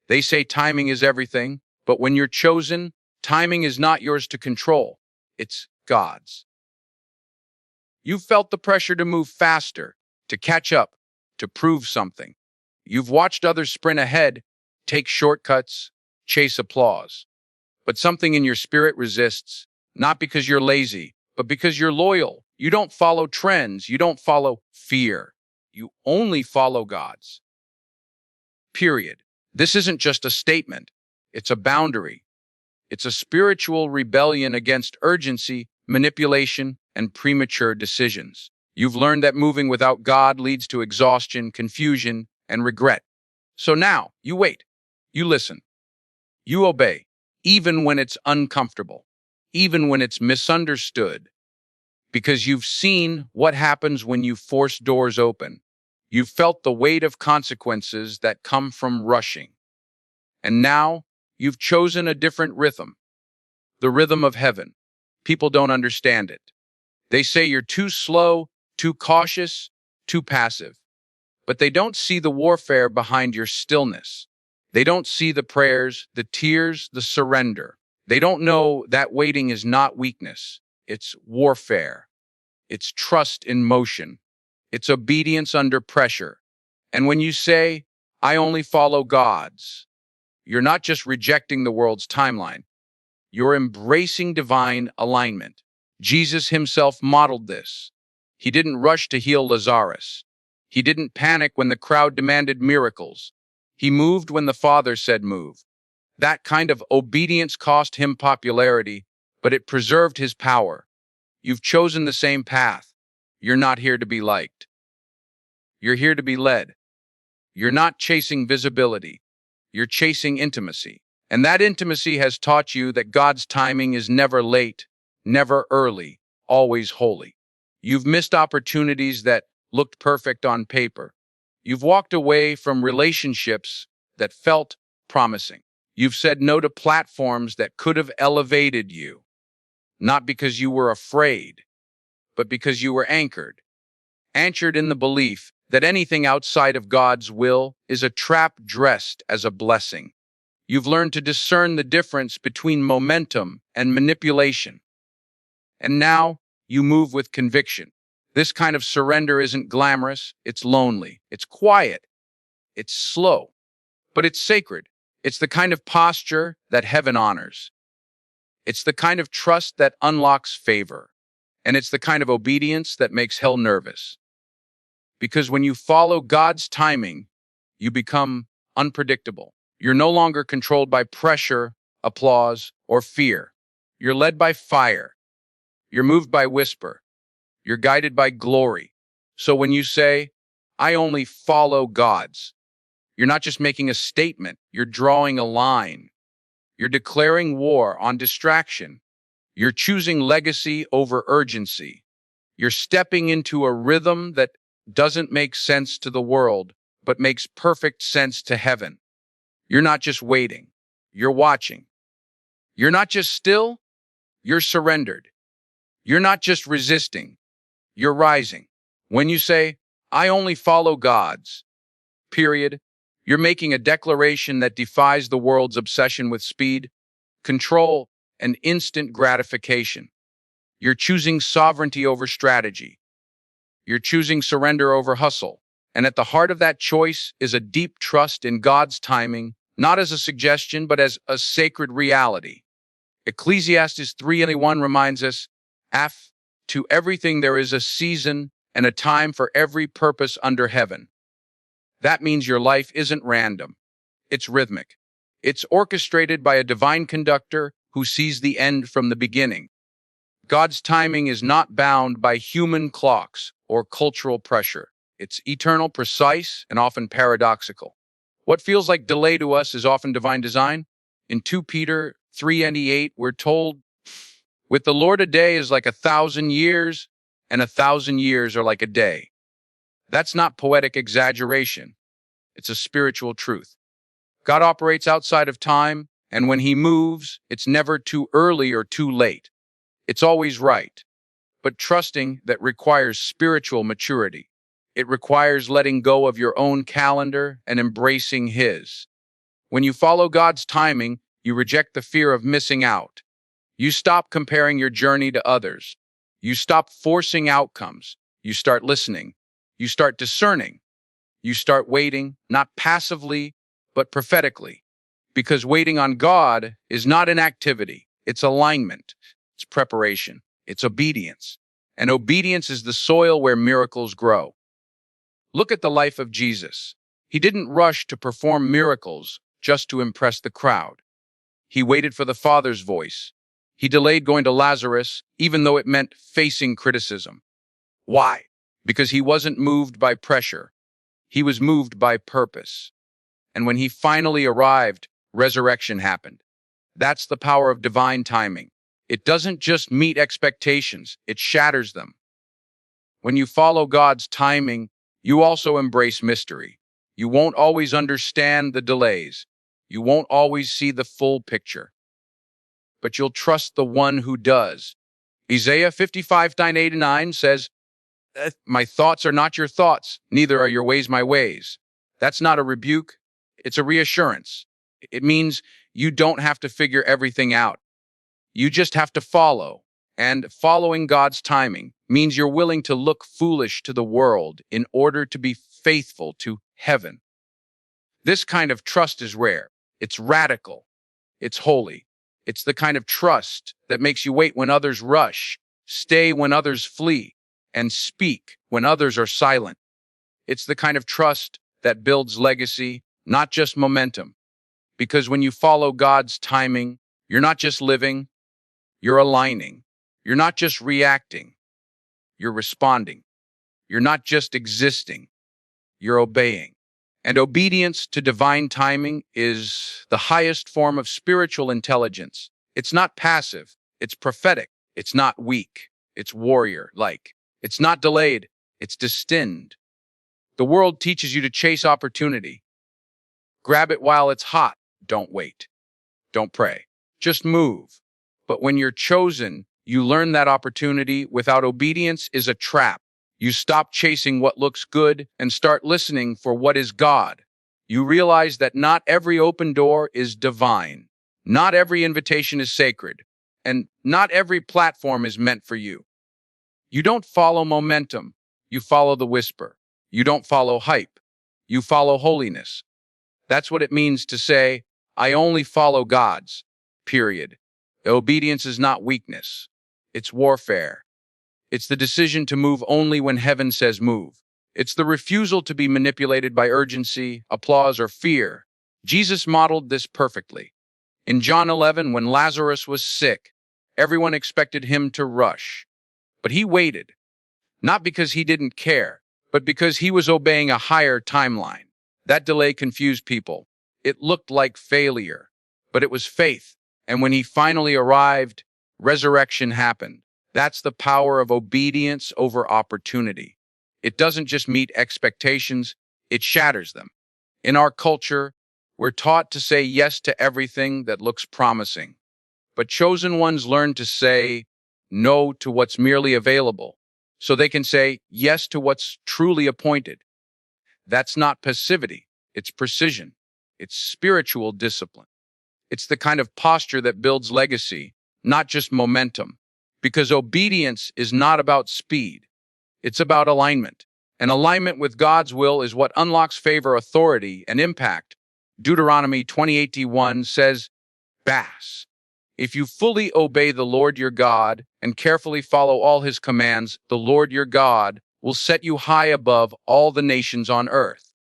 They say timing is everything, but when you're chosen, timing is not yours to control. It's God's. You've felt the pressure to move faster, to catch up, to prove something. You've watched others sprint ahead, take shortcuts, chase applause. But something in your spirit resists, not because you're lazy, but because you're loyal. You don't follow trends. You don't follow fear. You only follow God's. Period. This isn't just a statement. It's a boundary. It's a spiritual rebellion against urgency, manipulation, and premature decisions. You've learned that moving without God leads to exhaustion, confusion, and regret. So now, you wait. You listen. You obey, even when it's uncomfortable, even when it's misunderstood, because you've seen what happens when you force doors open. You've felt the weight of consequences that come from rushing. And now, you've chosen a different rhythm, the rhythm of heaven. People don't understand it. They say you're too slow, too cautious, too passive. But they don't see the warfare behind your stillness. They don't see the prayers, the tears, the surrender. They don't know that waiting is not weakness. It's warfare. It's trust in motion. It's obedience under pressure. And when you say, I only follow God's, you're not just rejecting the world's timeline. You're embracing divine alignment. Jesus himself modeled this. He didn't rush to heal Lazarus. He didn't panic when the crowd demanded miracles. He moved when the Father said move. That kind of obedience cost him popularity, but it preserved his power. You've chosen the same path. You're not here to be liked. You're here to be led. You're not chasing visibility. You're chasing intimacy. And that intimacy has taught you that God's timing is never late, never early, always holy. You've missed opportunities that looked perfect on paper. You've walked away from relationships that felt promising. You've said no to platforms that could have elevated you, not because you were afraid, but because you were anchored in the belief that anything outside of God's will is a trap dressed as a blessing. You've learned to discern the difference between momentum and manipulation. And now you move with conviction. This kind of surrender isn't glamorous, it's lonely, it's quiet, it's slow, but it's sacred. It's the kind of posture that heaven honors. It's the kind of trust that unlocks favor. And it's the kind of obedience that makes hell nervous. Because when you follow God's timing, you become unpredictable. You're no longer controlled by pressure, applause, or fear. You're led by fire. You're moved by whisper. You're guided by glory. So when you say, I only follow God's, you're not just making a statement, you're drawing a line. You're declaring war on distraction. You're choosing legacy over urgency. You're stepping into a rhythm that doesn't make sense to the world, but makes perfect sense to heaven. You're not just waiting, you're watching. You're not just still, you're surrendered. You're not just resisting, you're rising. When you say, I only follow God's, period, you're making a declaration that defies the world's obsession with speed, control, and instant gratification. You're choosing sovereignty over strategy. You're choosing surrender over hustle. And at the heart of that choice is a deep trust in God's timing, not as a suggestion, but as a sacred reality. Ecclesiastes 3:1 reminds us, to everything there is a season and a time for every purpose under heaven. That means your life isn't random. It's rhythmic. It's orchestrated by a divine conductor who sees the end from the beginning. God's timing is not bound by human clocks or cultural pressure. It's eternal, precise, and often paradoxical. What feels like delay to us is often divine design. In 2 Peter 3:8, we're told, with the Lord a day is like 1,000 years, and 1,000 years are like a day. That's not poetic exaggeration. It's a spiritual truth. God operates outside of time, and when he moves, it's never too early or too late. It's always right. But trusting that requires spiritual maturity. It requires letting go of your own calendar and embracing his. When you follow God's timing, you reject the fear of missing out. You stop comparing your journey to others. You stop forcing outcomes. You start listening. You start discerning. You start waiting, not passively, but prophetically. Because waiting on God is not inactivity, it's alignment, it's preparation, it's obedience. And obedience is the soil where miracles grow. Look at the life of Jesus. He didn't rush to perform miracles just to impress the crowd. He waited for the Father's voice. He delayed going to Lazarus, even though it meant facing criticism. Why? Because he wasn't moved by pressure. He was moved by purpose. And when he finally arrived, resurrection happened. That's the power of divine timing. It doesn't just meet expectations, it shatters them. When you follow God's timing, you also embrace mystery. You won't always understand the delays. You won't always see the full picture. But you'll trust the one who does. Isaiah 55:8-9 says, My thoughts are not your thoughts, neither are your ways my ways. That's not a rebuke, it's a reassurance. It means you don't have to figure everything out. You just have to follow. And following God's timing means you're willing to look foolish to the world in order to be faithful to heaven. This kind of trust is rare. It's radical. It's holy. It's the kind of trust that makes you wait when others rush, stay when others flee, and speak when others are silent. It's the kind of trust that builds legacy, not just momentum. Because when you follow God's timing, you're not just living, you're aligning. You're not just reacting, you're responding. You're not just existing, you're obeying. And obedience to divine timing is the highest form of spiritual intelligence. It's not passive, it's prophetic. It's not weak, it's warrior-like. It's not delayed, it's destined. The world teaches you to chase opportunity. Grab it while it's hot. Don't wait. Don't pray. Just move. But when you're chosen, you learn that opportunity without obedience is a trap. You stop chasing what looks good and start listening for what is God. You realize that not every open door is divine. Not every invitation is sacred. And not every platform is meant for you. You don't follow momentum. You follow the whisper. You don't follow hype. You follow holiness. That's what it means to say, I only follow God's, period. Obedience is not weakness. It's warfare. It's the decision to move only when heaven says move. It's the refusal to be manipulated by urgency, applause, or fear. Jesus modeled this perfectly. In John 11, when Lazarus was sick, everyone expected him to rush. But he waited, not because he didn't care, but because he was obeying a higher timeline. That delay confused people. It looked like failure, but it was faith. And when he finally arrived, resurrection happened. That's the power of obedience over opportunity. It doesn't just meet expectations, it shatters them. In our culture, we're taught to say yes to everything that looks promising. But chosen ones learn to say no to what's merely available, so they can say yes to what's truly appointed. That's not passivity, it's precision. It's spiritual discipline. It's the kind of posture that builds legacy, not just momentum. Because obedience is not about speed, it's about alignment. And alignment with God's will is what unlocks favor, authority, and impact. Deuteronomy 28:1 says, Bass. If you fully obey the Lord your God and carefully follow all his commands, the Lord your God will set you high above all the nations on earth.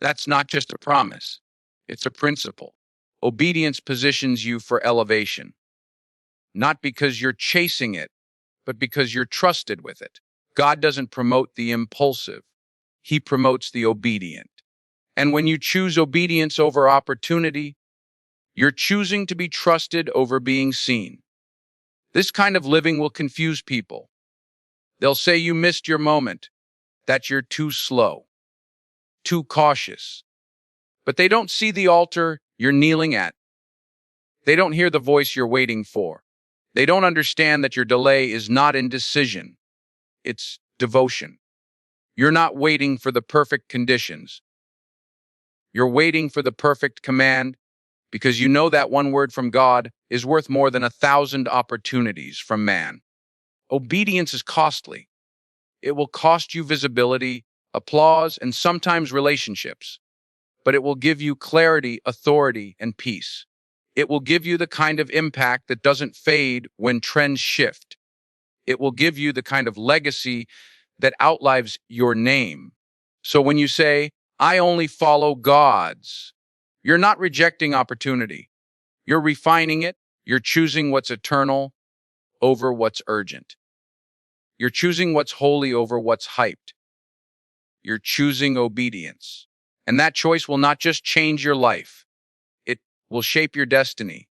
That's not just a promise, it's a principle. Obedience positions you for elevation, not because you're chasing it, but because you're trusted with it. God doesn't promote the impulsive, he promotes the obedient. And when you choose obedience over opportunity, you're choosing to be trusted over being seen. This kind of living will confuse people. They'll say you missed your moment, that you're too slow, too cautious. But they don't see the altar you're kneeling at. They don't hear the voice you're waiting for. They don't understand that your delay is not indecision. It's devotion. You're not waiting for the perfect conditions. You're waiting for the perfect command because you know that one word from God is worth more than 1,000 opportunities from man. Obedience is costly. It will cost you visibility, applause, and sometimes relationships, but it will give you clarity, authority, and peace. It will give you the kind of impact that doesn't fade when trends shift. It will give you the kind of legacy that outlives your name. So when you say, I only follow God's, you're not rejecting opportunity. You're refining it. You're choosing what's eternal over what's urgent. You're choosing what's holy over what's hyped. You're choosing obedience. And that choice will not just change your life, it will shape your destiny.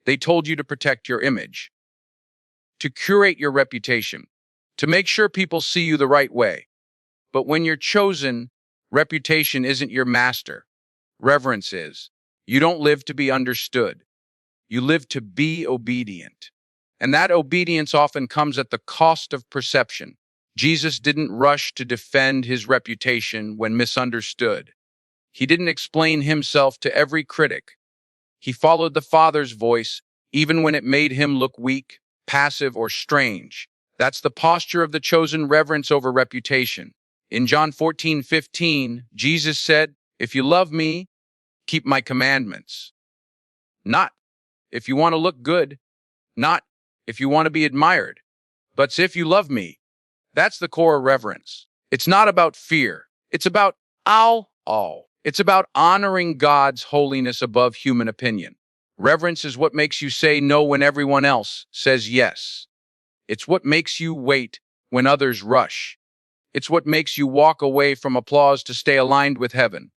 They told you to protect your image, to curate your reputation, to make sure people see you the right way. But when you're chosen, reputation isn't your master. Reverence is. You don't live to be understood. You live to be obedient. And that obedience often comes at the cost of perception. Jesus didn't rush to defend his reputation when misunderstood. He didn't explain himself to every critic. He followed the Father's voice, even when it made him look weak, passive, or strange. That's the posture of the chosen, reverence over reputation. In John 14:15, Jesus said, If you love me, keep my commandments. Not if you want to look good, not if you want to be admired, but if you love me. That's the core of reverence. It's not about fear. It's about all. It's about honoring God's holiness above human opinion. Reverence is what makes you say no when everyone else says yes. It's what makes you wait when others rush. It's what makes you walk away from applause to stay aligned with heaven.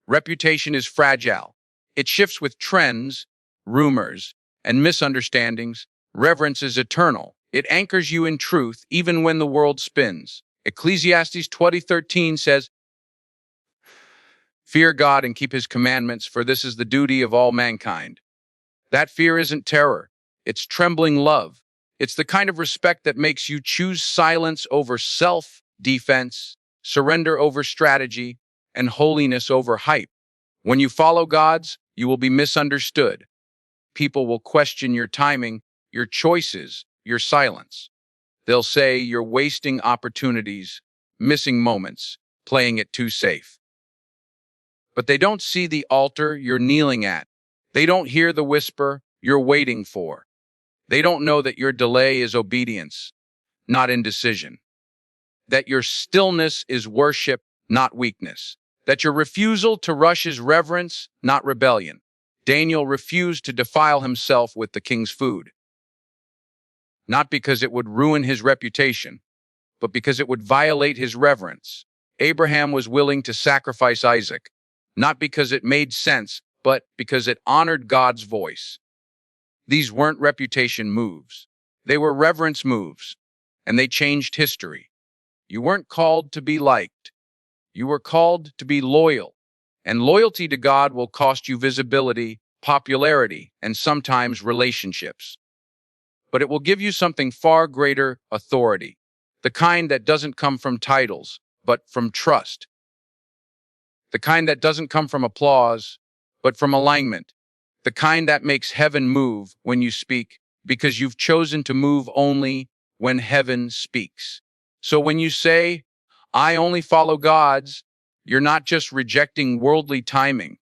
Reputation is fragile. It shifts with trends, rumors, and misunderstandings. Reverence is eternal. It anchors you in truth even when the world spins. Ecclesiastes 20:13 says, Fear God and keep his commandments, for this is the duty of all mankind. That fear isn't terror. It's trembling love. It's the kind of respect that makes you choose silence over self-defense, surrender over strategy, and holiness over hype. When you follow God's, you will be misunderstood. People will question your timing, your choices, your silence. They'll say you're wasting opportunities, missing moments, playing it too safe. But they don't see the altar you're kneeling at. They don't hear the whisper you're waiting for. They don't know that your delay is obedience, not indecision. That your stillness is worship, not weakness. That your refusal to rush is reverence, not rebellion. Daniel refused to defile himself with the king's food, not because it would ruin his reputation, but because it would violate his reverence. Abraham was willing to sacrifice Isaac, not because it made sense, but because it honored God's voice. These weren't reputation moves. They were reverence moves, and they changed history. You weren't called to be liked. You were called to be loyal. And loyalty to God will cost you visibility, popularity, and sometimes relationships. But it will give you something far greater: authority. The kind that doesn't come from titles, but from trust. The kind that doesn't come from applause, but from alignment. The kind that makes heaven move when you speak, because you've chosen to move only when heaven speaks. So when you say, I only follow God's, you're not just rejecting worldly timing.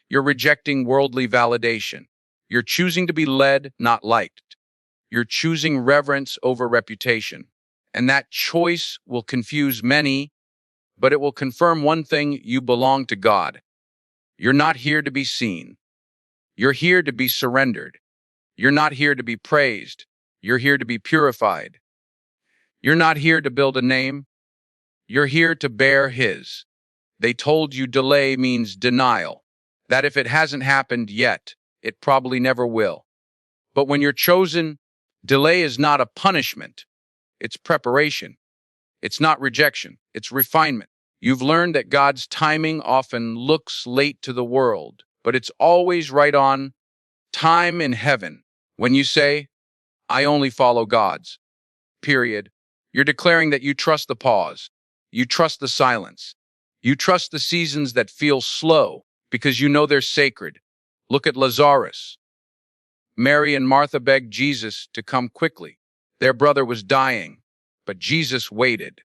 You're rejecting worldly validation. You're choosing to be led, not liked. You're choosing reverence over reputation. And that choice will confuse many, but it will confirm one thing: you belong to God. You're not here to be seen. You're here to be surrendered. You're not here to be praised. You're here to be purified. You're not here to build a name. You're here to bear His. They told you delay means denial, that if it hasn't happened yet, it probably never will. But when you're chosen, delay is not a punishment. It's preparation. It's not rejection. It's refinement. You've learned that God's timing often looks late to the world, but it's always right on time in heaven. When you say, I only follow God's, period, you're declaring that you trust the pause. You trust the silence. You trust the seasons that feel slow, because you know they're sacred. Look at Lazarus. Mary and Martha begged Jesus to come quickly. Their brother was dying, but Jesus waited,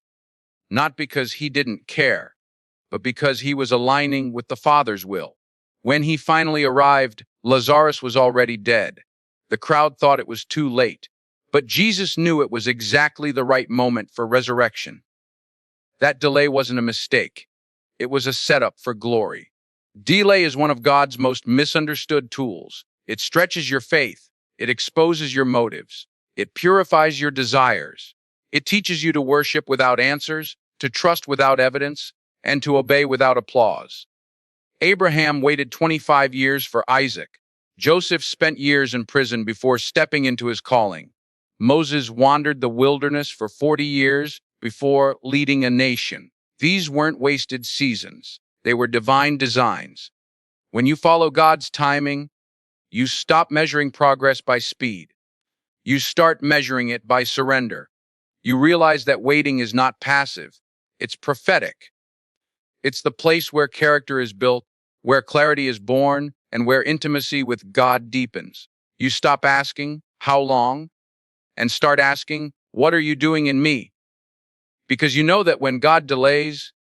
not because he didn't care, but because he was aligning with the Father's will. When he finally arrived, Lazarus was already dead. The crowd thought it was too late, but Jesus knew it was exactly the right moment for resurrection. That delay wasn't a mistake. It was a setup for glory. Delay is one of God's most misunderstood tools. It stretches your faith. It exposes your motives. It purifies your desires. It teaches you to worship without answers, to trust without evidence, and to obey without applause. Abraham waited 25 years for Isaac. Joseph spent years in prison before stepping into his calling. Moses wandered the wilderness for 40 years before leading a nation. These weren't wasted seasons. They were divine designs. When you follow God's timing, you stop measuring progress by speed. You start measuring it by surrender. You realize that waiting is not passive. It's prophetic. It's the place where character is built, where clarity is born, and where intimacy with God deepens. You stop asking, "How long?" and start asking, "What are you doing in me?" Because you know that when God delays,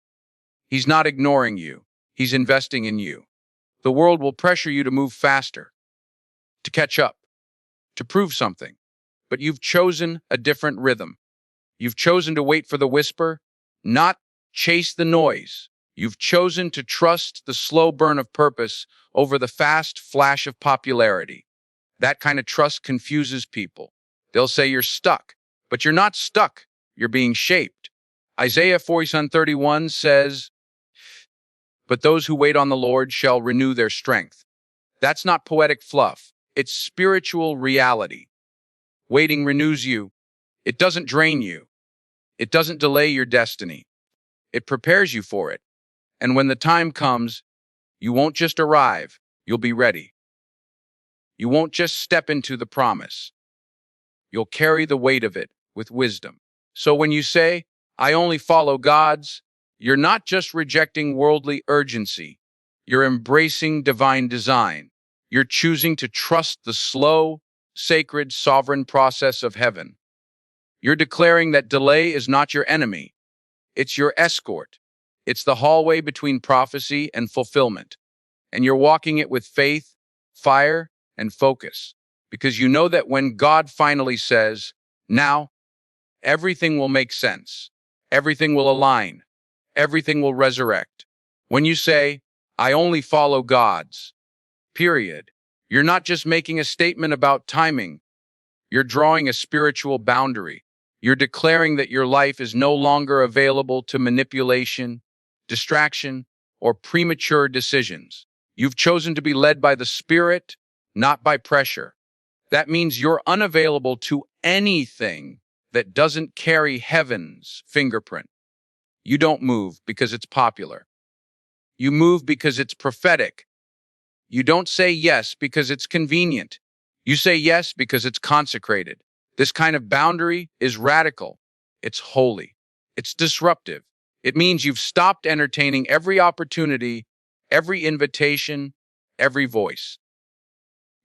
He's not ignoring you. He's investing in you. The world will pressure you to move faster, to catch up, to prove something. But you've chosen a different rhythm. You've chosen to wait for the whisper, not chase the noise. You've chosen to trust the slow burn of purpose over the fast flash of popularity. That kind of trust confuses people. They'll say you're stuck, but you're not stuck. You're being shaped. Isaiah 40:31 says, "But those who wait on the Lord shall renew their strength." That's not poetic fluff. It's spiritual reality. Waiting renews you. It doesn't drain you. It doesn't delay your destiny. It prepares you for it. And when the time comes, you won't just arrive, you'll be ready. You won't just step into the promise. You'll carry the weight of it with wisdom. So when you say, "I only follow God's," you're not just rejecting worldly urgency. You're embracing divine design. You're choosing to trust the slow, sacred, sovereign process of heaven. You're declaring that delay is not your enemy. It's your escort. It's the hallway between prophecy and fulfillment. And you're walking it with faith, fire, and focus. Because you know that when God finally says, "Now," everything will make sense. Everything will align. Everything will resurrect. When you say, "I only follow God's," period, you're not just making a statement about timing. You're drawing a spiritual boundary. You're declaring that your life is no longer available to manipulation, distraction, or premature decisions. You've chosen to be led by the Spirit, not by pressure. That means you're unavailable to anything that doesn't carry heaven's fingerprint. You don't move because it's popular. You move because it's prophetic. You don't say yes because it's convenient. You say yes because it's consecrated. This kind of boundary is radical. It's holy. It's disruptive. It means you've stopped entertaining every opportunity, every invitation, every voice.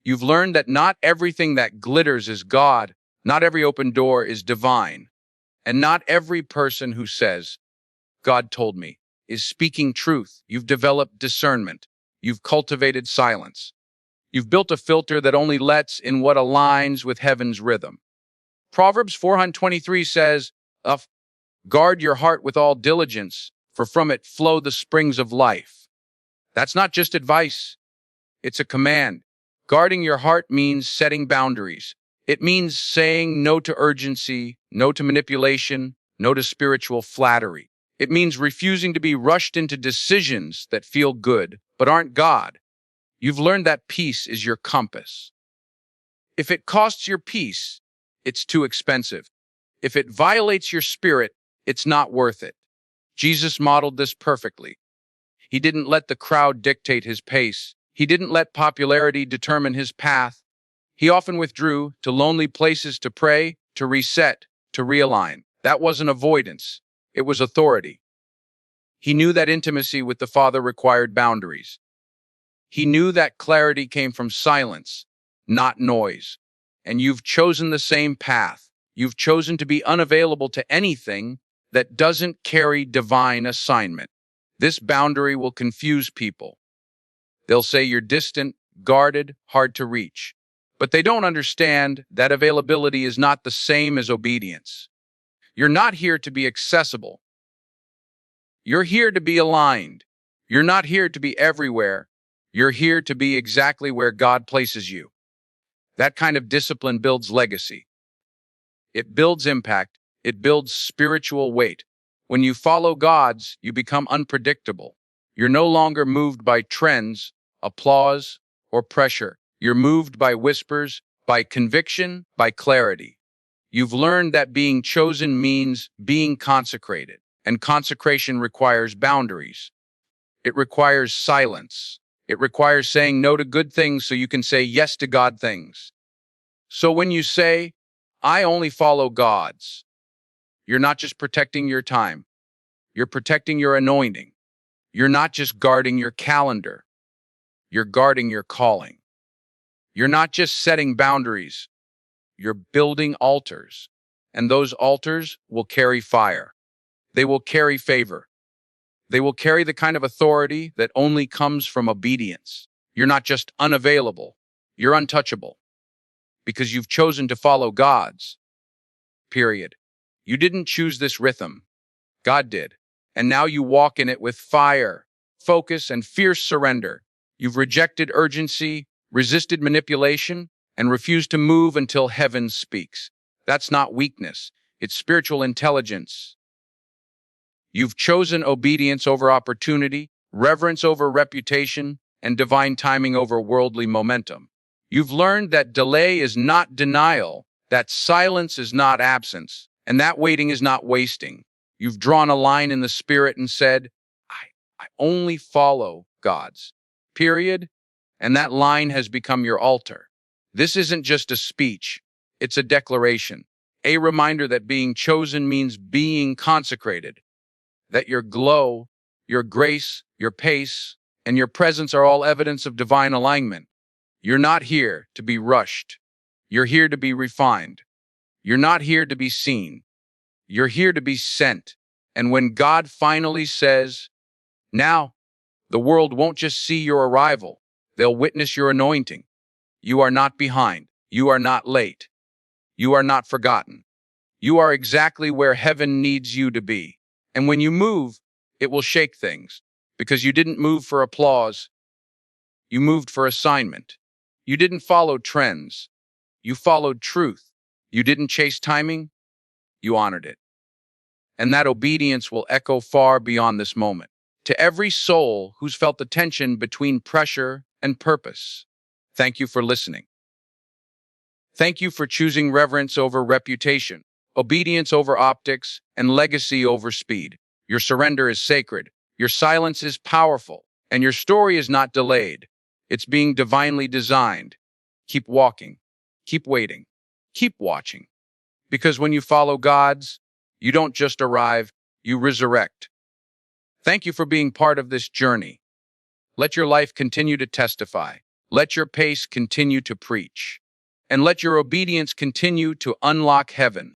You've learned that not everything that glitters is God, not every open door is divine, and not every person who says, "God told me," is speaking truth. You've developed discernment. You've cultivated silence. You've built a filter that only lets in what aligns with heaven's rhythm. Proverbs 4:23 says, "Guard your heart with all diligence, for from it flow the springs of life." That's not just advice, it's a command. Guarding your heart means setting boundaries. It means saying no to urgency, no to manipulation, no to spiritual flattery. It means refusing to be rushed into decisions that feel good but aren't God. You've learned that peace is your compass. If it costs your peace, it's too expensive. If it violates your spirit, it's not worth it. Jesus modeled this perfectly. He didn't let the crowd dictate his pace. He didn't let popularity determine his path. He often withdrew to lonely places to pray, to reset, to realign. That wasn't avoidance. It was authority. He knew that intimacy with the Father required boundaries. He knew that clarity came from silence, not noise. And you've chosen the same path. You've chosen to be unavailable to anything that doesn't carry divine assignment. This boundary will confuse people. They'll say you're distant, guarded, hard to reach. But they don't understand that availability is not the same as obedience. You're not here to be accessible. You're here to be aligned. You're not here to be everywhere. You're here to be exactly where God places you. That kind of discipline builds legacy. It builds impact. It builds spiritual weight. When you follow God's, you become unpredictable. You're no longer moved by trends, applause, or pressure. You're moved by whispers, by conviction, by clarity. You've learned that being chosen means being consecrated, and consecration requires boundaries. It requires silence. It requires saying no to good things so you can say yes to God things. So when you say, I only follow God's, you're not just protecting your time. You're protecting your anointing. You're not just guarding your calendar. You're guarding your calling. You're not just setting boundaries. You're building altars. And those altars will carry fire. They will carry favor. They will carry the kind of authority that only comes from obedience. You're not just unavailable. You're untouchable. Because you've chosen to follow God's. Period. You didn't choose this rhythm. God did. And now you walk in it with fire, focus, and fierce surrender. You've rejected urgency, resisted manipulation, and refused to move until heaven speaks. That's not weakness. It's spiritual intelligence. You've chosen obedience over opportunity, reverence over reputation, and divine timing over worldly momentum. You've learned that delay is not denial, that silence is not absence, and that waiting is not wasting. You've drawn a line in the spirit and said, I only follow God's. Period. And that line has become your altar. This isn't just a speech. It's a declaration, a reminder that being chosen means being consecrated, that your glow, your grace, your pace, and your presence are all evidence of divine alignment. You're not here to be rushed. You're here to be refined. You're not here to be seen. You're here to be sent. And when God finally says, now, the world won't just see your arrival. They'll witness your anointing. You are not behind. You are not late. You are not forgotten. You are exactly where heaven needs you to be. And when you move, it will shake things. Because you didn't move for applause. You moved for assignment. You didn't follow trends. You followed truth. You didn't chase timing. You honored it. And that obedience will echo far beyond this moment. To every soul who's felt the tension between pressure and purpose, thank you for listening. Thank you for choosing reverence over reputation, obedience over optics, and legacy over speed. Your surrender is sacred, your silence is powerful, and your story is not delayed. It's being divinely designed. Keep walking, keep waiting, keep watching. Because when you follow God's, you don't just arrive, you resurrect. Thank you for being part of this journey. Let your life continue to testify. Let your pace continue to preach. And let your obedience continue to unlock heaven.